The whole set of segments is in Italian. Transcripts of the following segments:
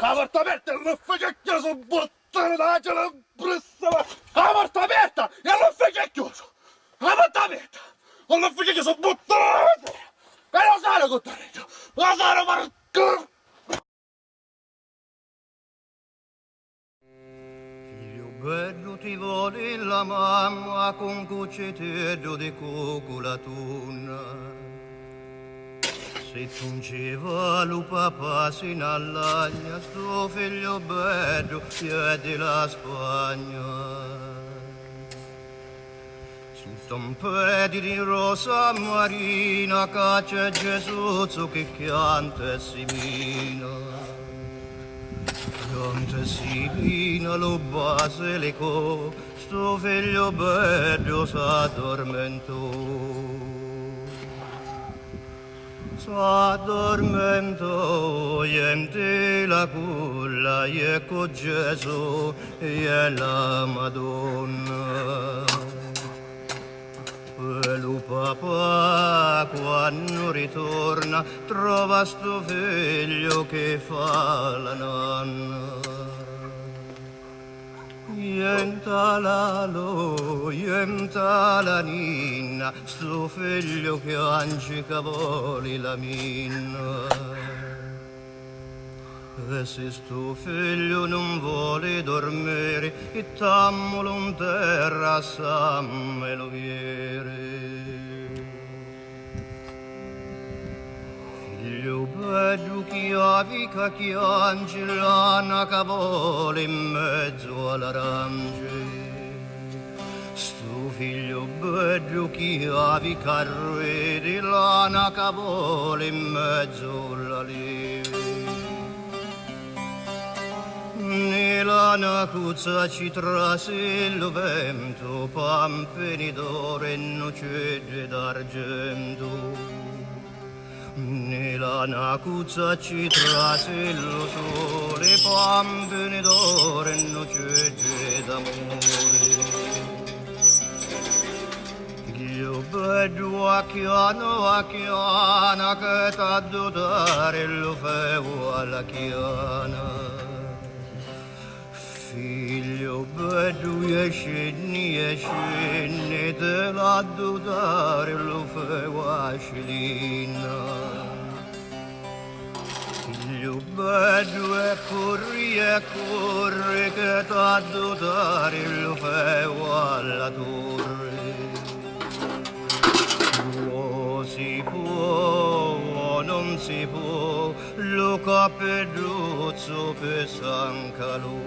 La porta aperta non fece chiuso, buttare da cella brutta. La porta aperta e non fece chiuso. La porta aperta non fece chiuso, buttare. E lo sai con te, lo sai per... Figlio bello ti vuole la mamma con cucceteggio di cocolatunna. Se tungeva lo papà sin all'agna, sto figlio bello chiede la Spagna. Su tampedi di rosa marina caccia Gesù che canta e si mina. Canta e si mina lo basilico, sto figlio bello s'addormentò. S'addormentò niente la culla, ecco Gesù e la Madonna. Quello papà quando ritorna trova sto figlio che fa la nonna. Yenta la ninna, sto figlio che anci cavoli la minna. E se sto figlio non vuole dormire, e tammolo in terra, sammelo viere. Figlio bello che avica che angela cavola in mezzo all'arange. Sto figlio bello che avica re di lana cavola in mezzo alla lieve. Nella nacuzza ci trase il vento, pampini d'oro e nocede d'argento. Nella nacuzza ci trase lo sole, pampini d'oro e nocede d'amore. Figlio bello a chiana, che t'ha dare lo feo alla chiana. Figlio bello e scenni, te l'ha dare lo feo a Scilina. Figlio bello e corri, che t'ha dare lo feo alla torre. Si può, non si può, lo cappelluzzo per San Calò.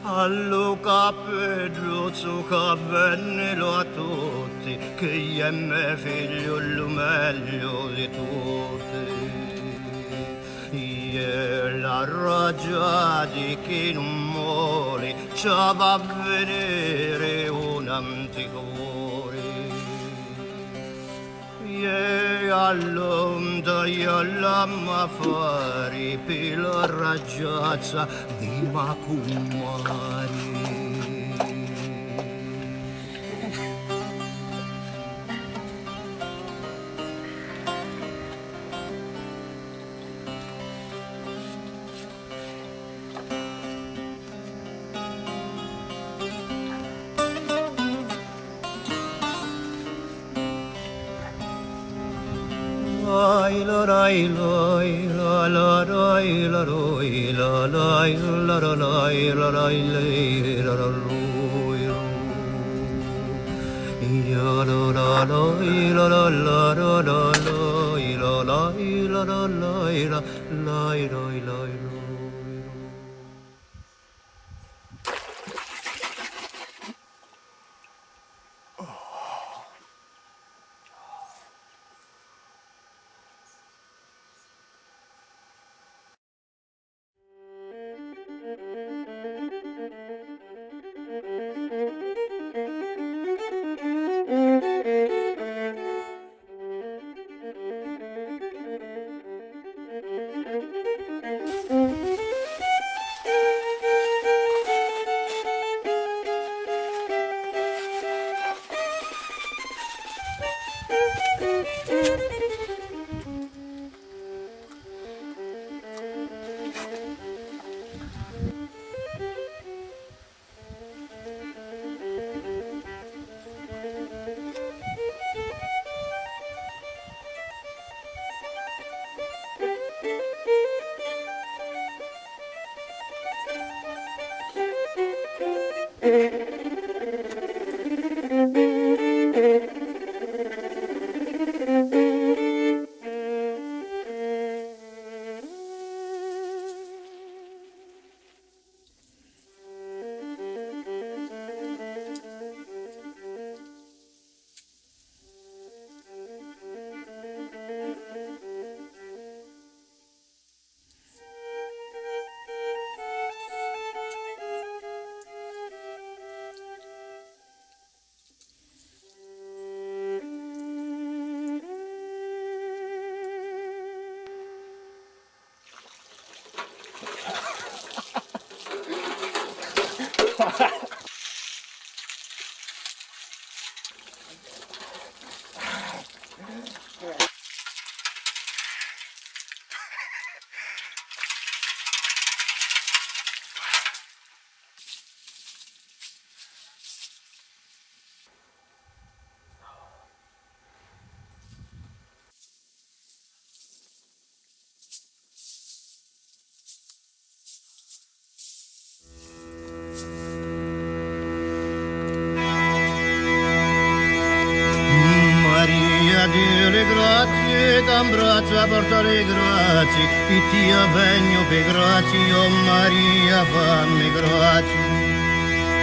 Allo cappelluzzo che vennero a tutti, che io e mio figlio lo meglio di tutti. Io la ragione di chi non muore, ci va a vedere un antico cuore. E all'onda e all'ammafari per la ragazza di Macumari. Maria delle grazie, t'abbraccia, porta le grazie, che ti avvegno per grazie, oh Maria, fammi grazie.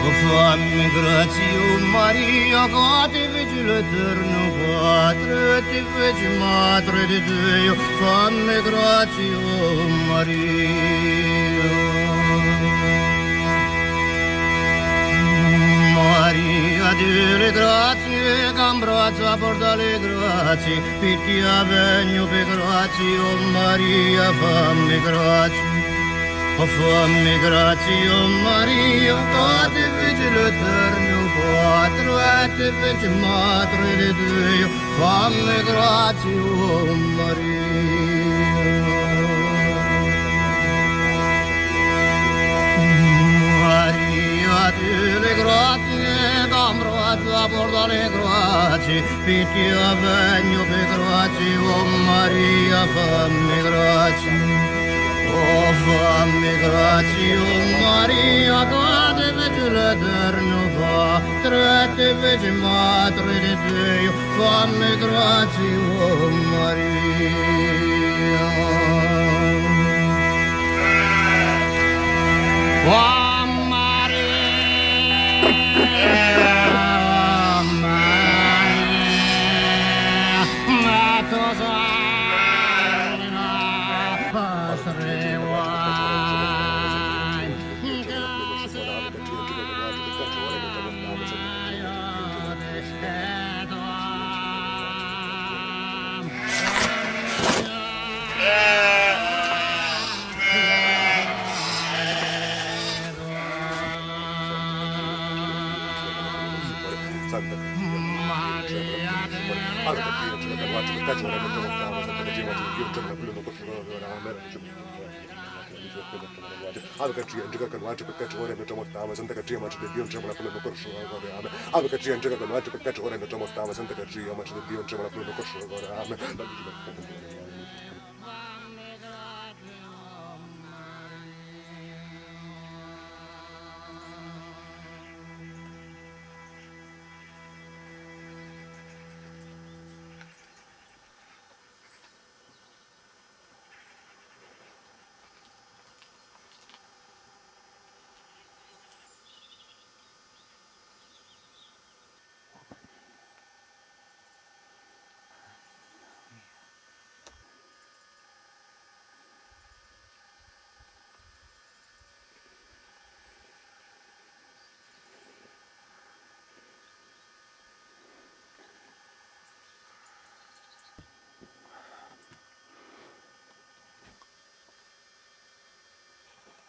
Oh, fammi grazie, oh Maria, che ti feci l'Eterno Padre, ti feci Madre di Dio, fammi grazie, oh Maria. Maria delle grazie, che abbraccia, porta le grazie, che ti avvegno per grazie, oh Maria, fammi grazie. Oh, fammi grazie, oh Maria, che ti feci l'Eterno Padre, ti feci Madre di Dio, fammi grazie, oh Maria. Maria delle grazie, che abbraccia, porta le grazie, che ti avvegno per grazie, oh Maria, fammi grazie. Oh, fammi grazie, oh Maria, che ti feci l'Eterno Padre, ti feci Madre di Dio, fammi grazie, oh Maria. Oh Maria, oh Maria, ma tu sei nostre guai,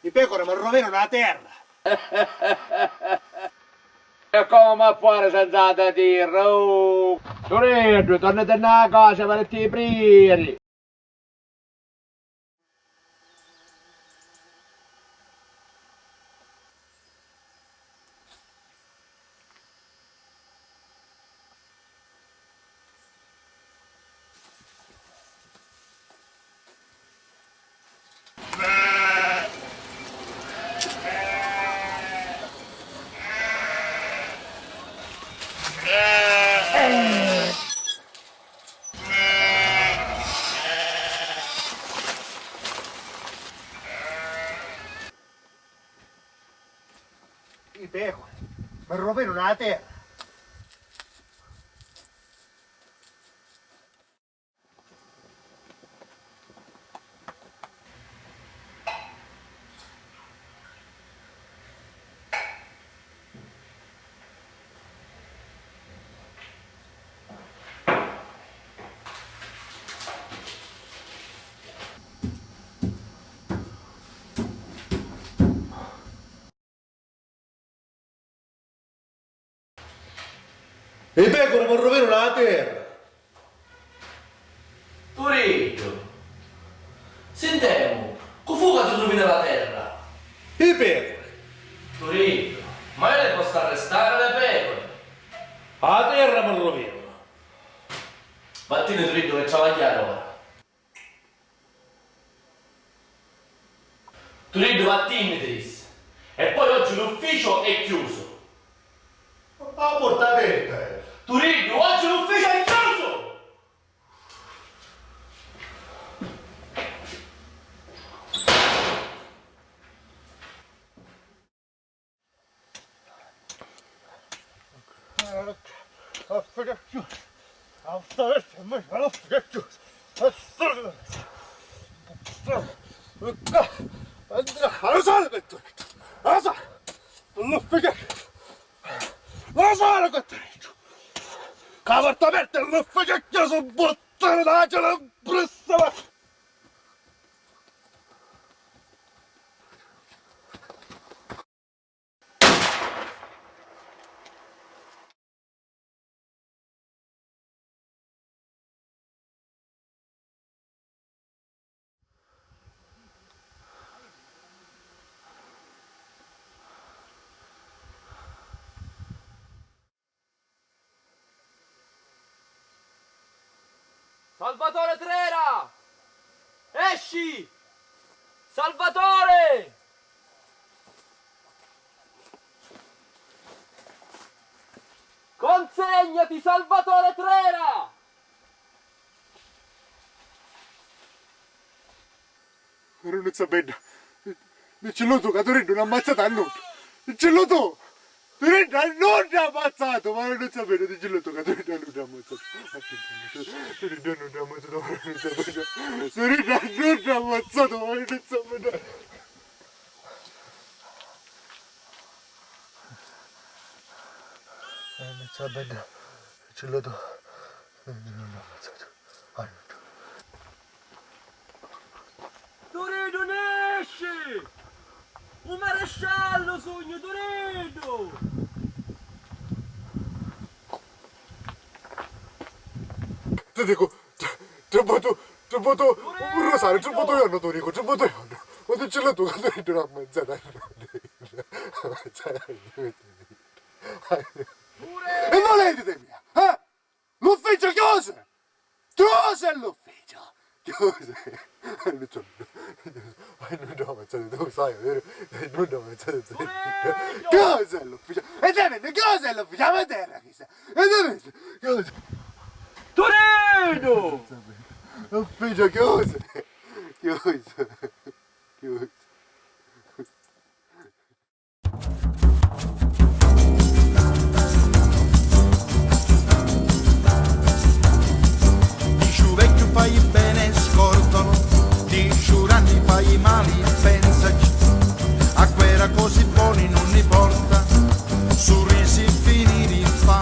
I pecore mi rovinano la terra. E come a fare senza te dire? Oh! Sorello, tornate a casa per i prieri. una terra. E pecore per rovere una terra. Turetto, sentiamo, che fuga ti rovina la terra? E pecore. Turetto, ma io le posso arrestare le pecore? La terra per rovere. Vattene Turetto che c'ha la chiara ora. Turetto vattene Tris. E poi oggi l'ufficio è chiuso. La porta aperta. Turetto, oggi l'ufficio è chiuso! Lo so che tu lo so, non fai lo so che tu la porta aperta e non fai che io sono buttato da cela brutta. Salvatore Trera! Esci! Salvatore! Consegnati, Salvatore Trera! Non sapendo, il celluto che tu non ammazzato a nulla. Il celluto! Tu non ti ha ammazzato, ma non sapete di celluto che tu non ti ha ammazzato. Tu non ti ha ammazzato, ma non sapete. Tu non ti ha ammazzato, ma non sapete. Non sapete, il celluto non ti ha ammazzato. Turedo ne esci! Un maresciallo sogno, Turedo! Ti dico, trovato un rosario, trovato io hanno Torico, trovato io hanno. Ma tu ce l'hai tu che tu non ammazzata. E volete mia, eh? L'ufficio chiuso! Chiuso l'ufficio! Chiuso! Non ti ho ammazzato, tu sai, vero? Non ti ho ammazzato, chiuso l'ufficio! E te vedi, chiuso l'ufficio, a terra chissà! E te vedi, chiuso! Turedo! L'ufficio chiuso! Chiuso! Chiuso! Dici vecchio fai bene scordalo, dici anni fai male pensaci, a quella cose buone non ne porta, sorrisi finiti fa,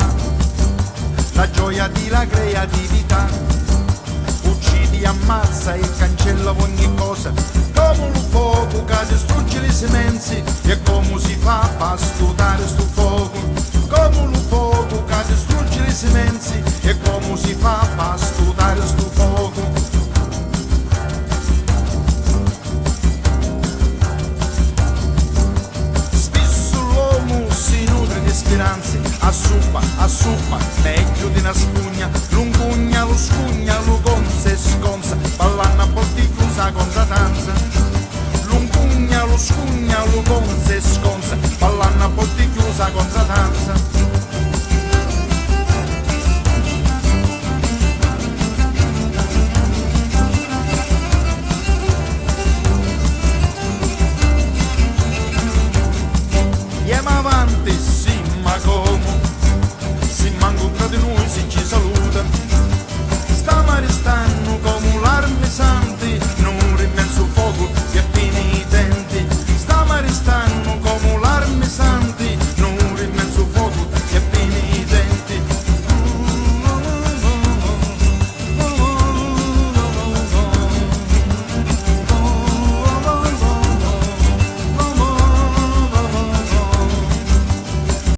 la gioia di la creatività, uccidi, ammazza e cancella ogni cosa, come un fuoco che distrugge le semenze, e come si fa per studare sto fuoco, come un fuoco che distrugge le semenze, e come si fa per studare sto fuoco. Spesso l'uomo si nutre di speranze, a suppa, meglio di una spugna, l'ungugna, lo scugna, lo gonza e sconza, ballando a porti chiusa contradanza. L'ungugna, lo scugna, lo gonza e sconza, ballando a porti chiusa contradanza.